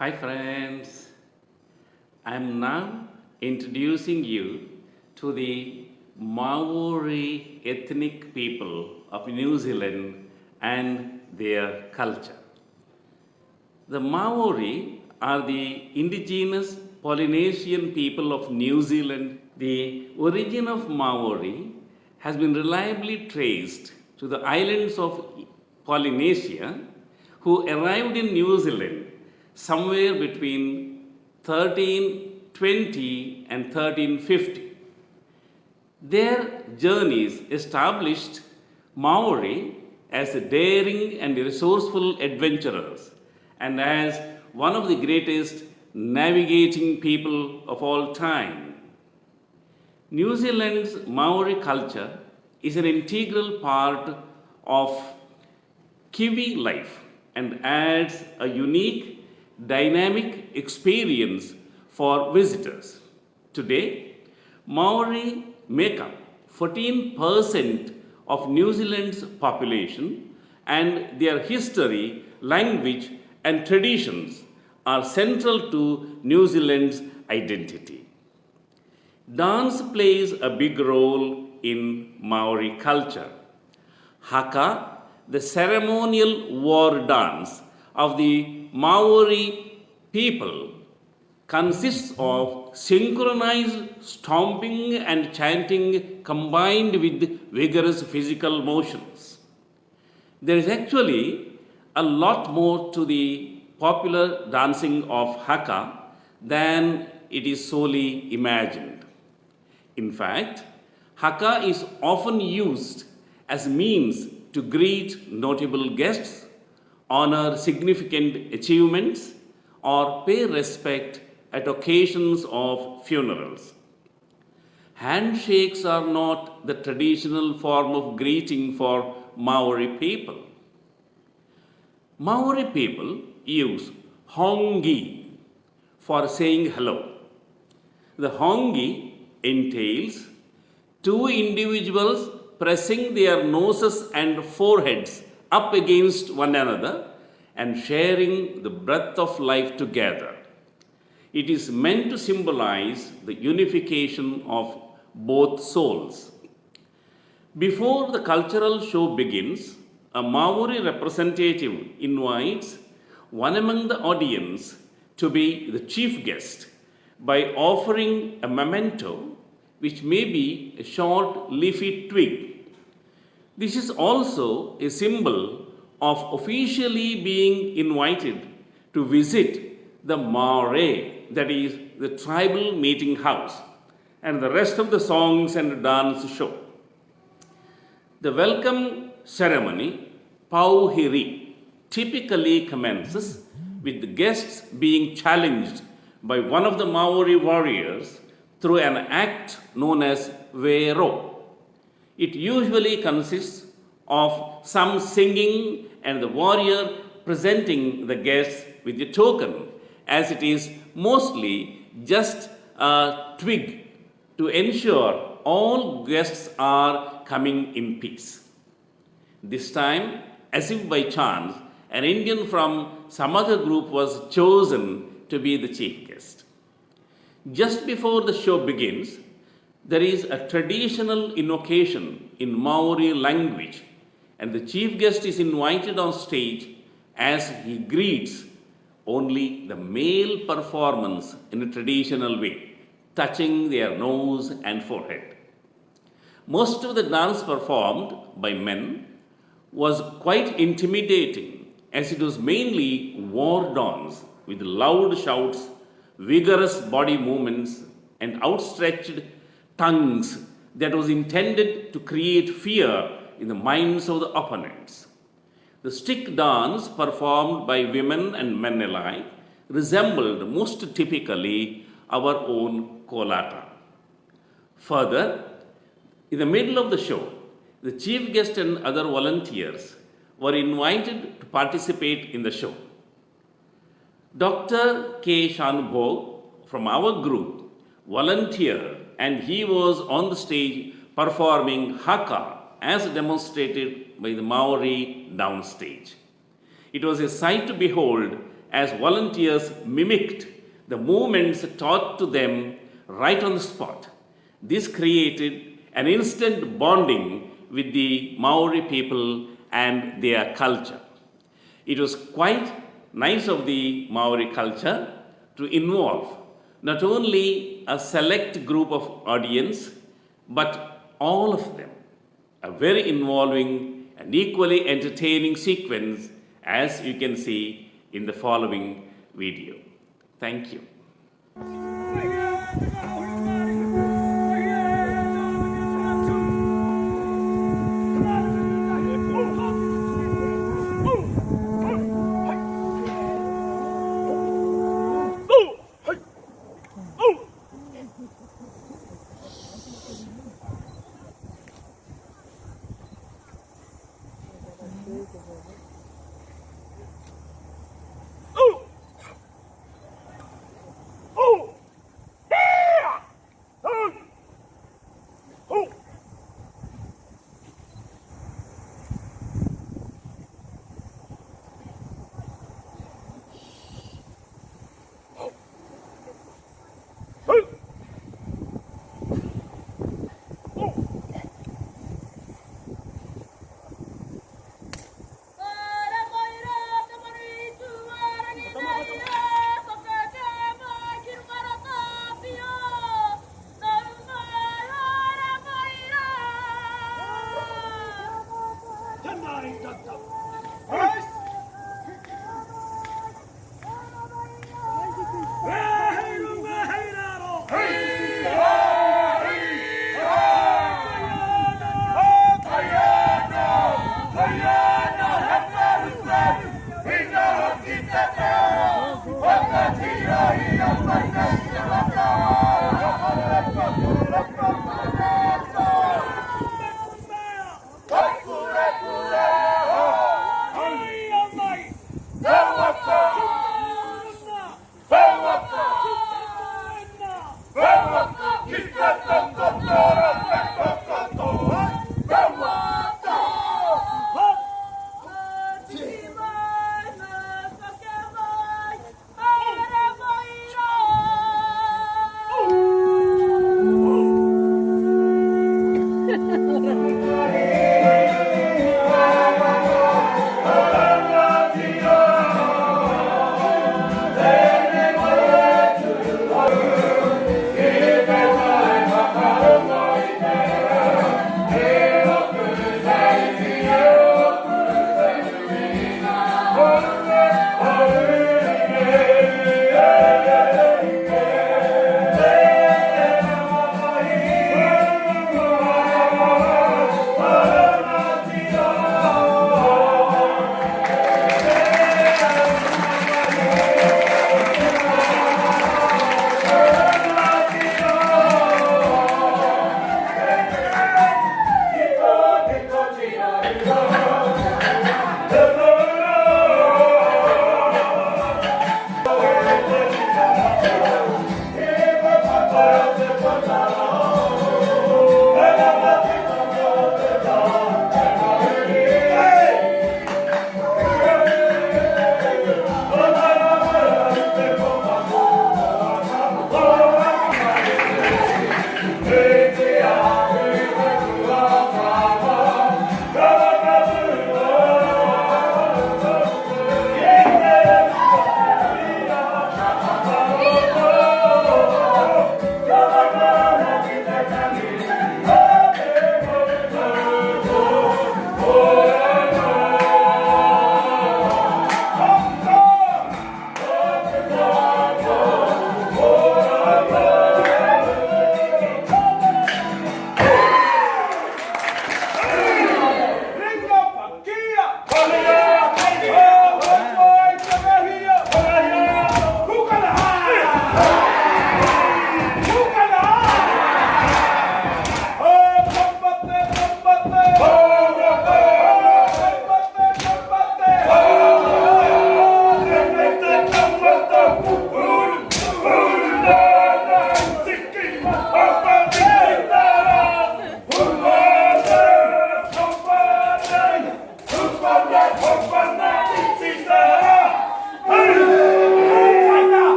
Hi friends, I am now introducing you to the Maori ethnic people of New Zealand and their culture. The Maori are the indigenous Polynesian people of New Zealand. The origin of Maori has been reliably traced to the islands of Polynesia, who arrived in New Zealand somewhere between 1320 and 1350. Their journeys established Maori as daring and resourceful adventurers and as one of the greatest navigating people of all time. New Zealand's Maori culture is an integral part of Kiwi life and adds a unique, dynamic experience for visitors. Today, Maori make up 14% of New Zealand's population, and their history, language, and traditions are central to New Zealand's identity. Dance plays a big role in Maori culture. Haka, the ceremonial war dance of the Maori people, consists of synchronized stomping and chanting combined with vigorous physical motions. There is actually a lot more to the popular dancing of Haka than it is solely imagined. In fact, Haka is often used as a means to greet notable guests, honor significant achievements, or pay respect at occasions of funerals. Handshakes are not the traditional form of greeting for Maori people. Maori people use hongi for saying hello. The hongi entails two individuals pressing their noses and foreheads up against one another and sharing the breath of life together. It is meant to symbolize the unification of both souls. Before the cultural show begins, a Maori representative invites one among the audience to be the chief guest by offering a memento, which may be a short leafy twig. This is also a symbol of officially being invited to visit the Maori, that is, the tribal meeting house, and the rest of the songs and dance show. The welcome ceremony, Pauhiri, typically commences with the guests being challenged by one of the Maori warriors through an act known as Vero. It usually consists of some singing and the warrior presenting the guests with a token, as it is mostly just a twig to ensure all guests are coming in peace. This time, as if by chance, an Indian from some other group was chosen to be the chief guest. Just before the show begins, there is a traditional invocation in Maori language, and the chief guest is invited on stage as he greets only the male performance in a traditional way, touching their nose and forehead. Most of the dance performed by men was quite intimidating, as it was mainly war dance with loud shouts, vigorous body movements, and outstretched tongues that was intended to create fear in the minds of the opponents. The stick dance performed by women and men alike resembled most typically our own kolata. Further, in the middle of the show, the chief guest and other volunteers were invited to participate in the show. Dr. K. Shanbhog from our group volunteered, and he was on the stage performing Haka as demonstrated by the Maori downstage. It was a sight to behold as volunteers mimicked the movements taught to them right on the spot. This created an instant bonding with the Maori people and their culture. It was quite nice of the Maori culture to involve not only a select group of audience, but all of them. A very involving and equally entertaining sequence, as you can see in the following video. Thank you.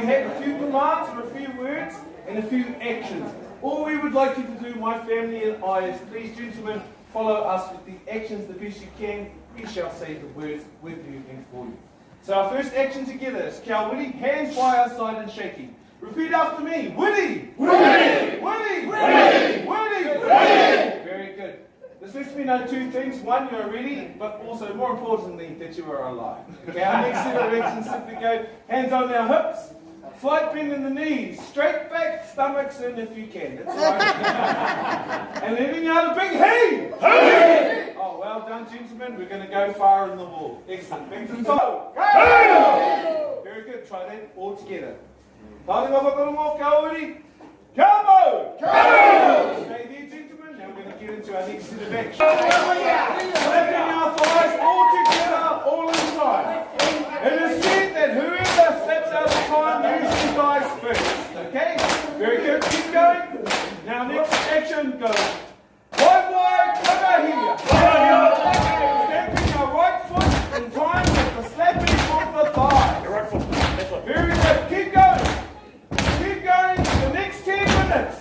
have a few commands or a few words and a few actions. All we would like you to do, my family and I, is please, gentlemen, follow us with the actions the best you can. We shall say the words with you and for you. So our first action together is Kia Wiri, hands by our side and shaking. Repeat after me. Wiri! Wiri! Wiri! Wiri! Wiri! Wiri! Very good. This lets me know two things. One, you are ready, but also, more importantly, that you are alive. Okay, our next set of actions simply go hands on our hips, slight bend in the knees, straight back, stomachs in if you can. That's all right. And letting out a big hey! Hey! Oh, well done, gentlemen. We're going to go far in the wall. Excellent. Back to the top. Hey! Very good. Try that all together. Tāringa whakarongo, Kia Wiri. Kia mau! Kia mau! Stay there, gentlemen. Now we're going to get into our next set of actions. Slapping our thighs all together, all inside. It is said that whoever slaps out the time usually dies first. Okay? Very good. Keep going. Now next action goes. Wai, come here. Stamping our right foot in time with the slapping of the thigh. Your right foot. Very good. Keep going. Keep going for the next 10 minutes.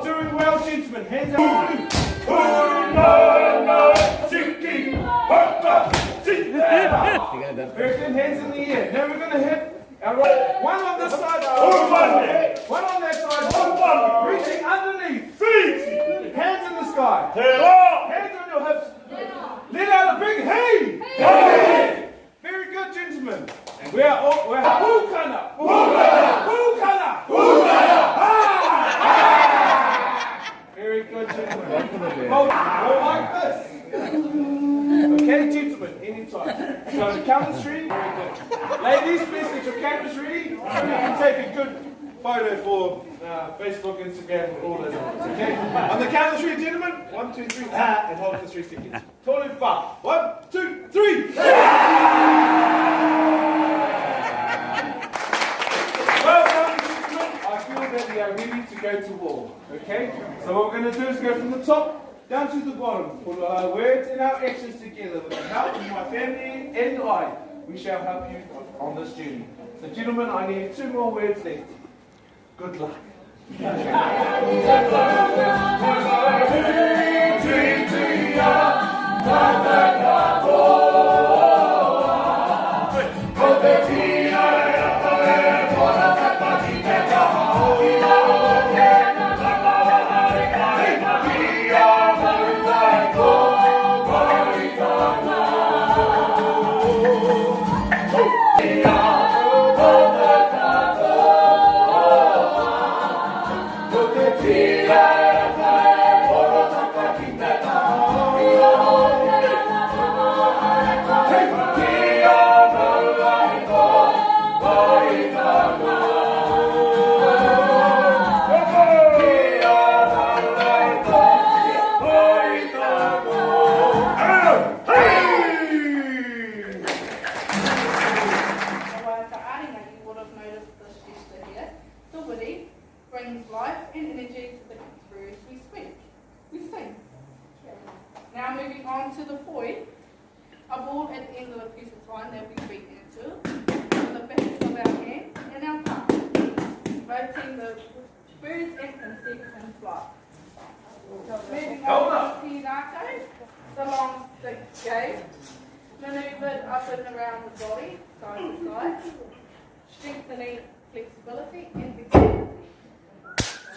Doing well, gentlemen. Hands up. Very good. Hands in the air. Now we're going to hit our right. One on this side. One on that side. Reaching underneath. Hands in the sky. Hands on your hips. Let out a big hey! Hey! Very good, gentlemen. And we're pūkana. Pūkana. Very good, gentlemen. Go like this. Okay, gentlemen, anytime. So the camera's ready. Very good. Ladies, please get your cameras ready. So we can take a good photo for Facebook, Instagram, all those ones. Okay? On the count of three, gentlemen. 1, 2, 3, and hold it for 3 seconds. Tall and far. 1, 2, 3. Well done, gentlemen. I feel that we are ready to go to war. Okay? So what we're going to do is go from the top down to the bottom. Put our words and our actions together. With the help of my family and I, we shall help you on this journey. So gentlemen, I need 2 more words left. Good luck. Brings life and energy to the words we speak. We sing. Now moving on to the poi, a ball at the end of a piece of twine that we beat into with the backs of our hands and our palms, rotating the birds and insects in flight. Moving on to Tinako, the long stick game, manoeuvred up and around the body, side to side, strengthening flexibility and dexterity.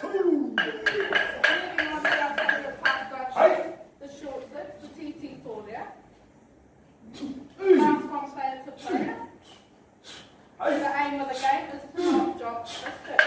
Moving on to our favourite pastime, the short sits, the TT Tordia. Pass from player to player. The aim of the game is to not drop a stick.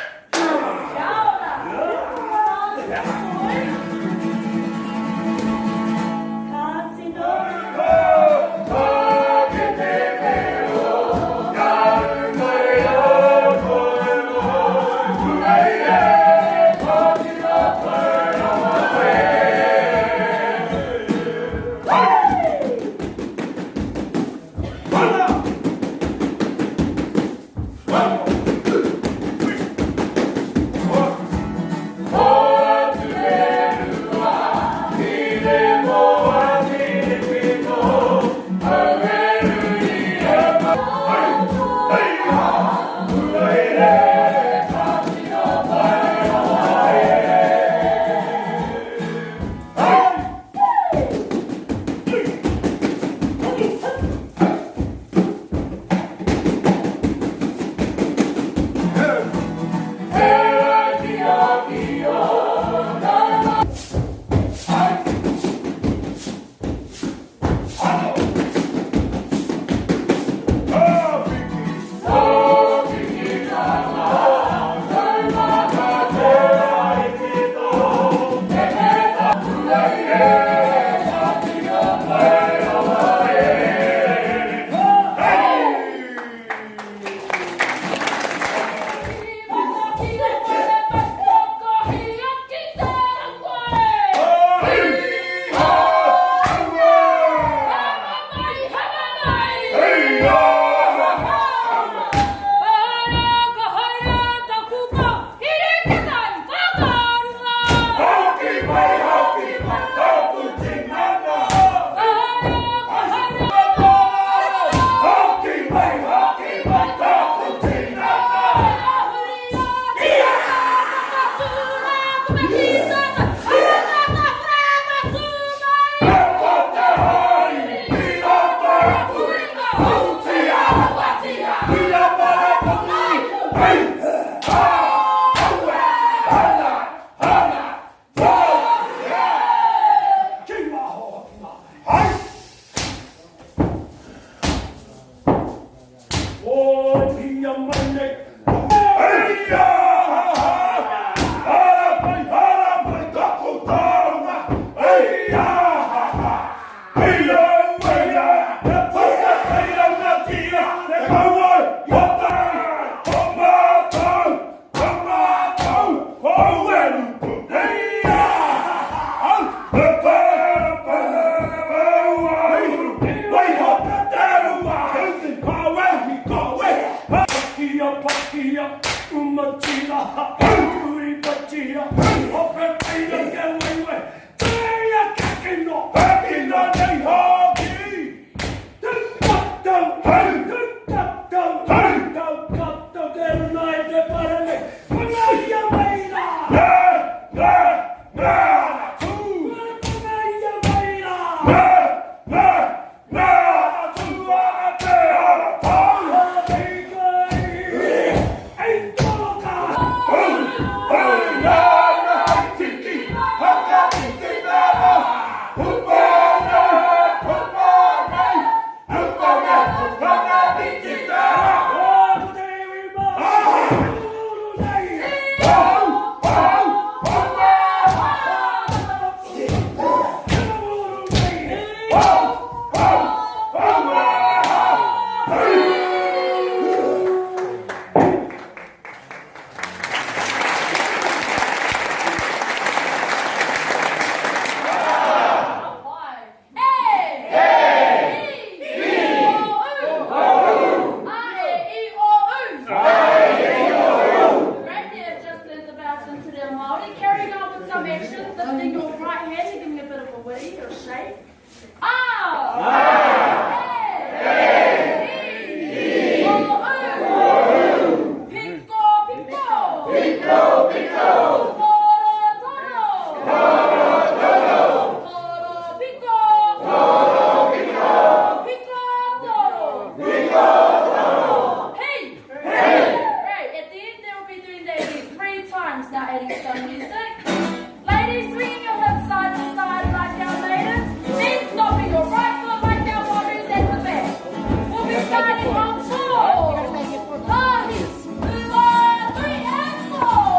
Maori, carrying on with some actions, lifting your right hand, giving a bit of a wee or a shake. Now adding some music. Ladies, swinging your hips side to side like our maidens. Men stopping your right foot like our warriors at the back. We'll be starting on 4, 5, 3, and 4.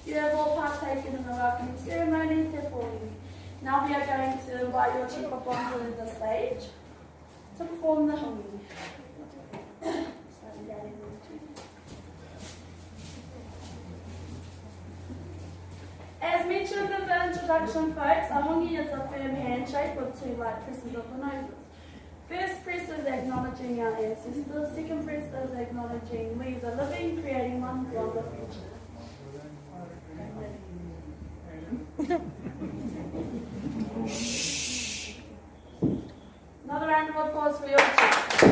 You have all partaken in the welcoming ceremony, therefore. Now we are going to invite your chief up onto the stage to perform the hongi. As mentioned in the introduction, folks, a hongi is a firm handshake with 2 light presses of the noses. First press is acknowledging our ancestors, second press is acknowledging we the living, creating one longer future. Another round of applause for your chief.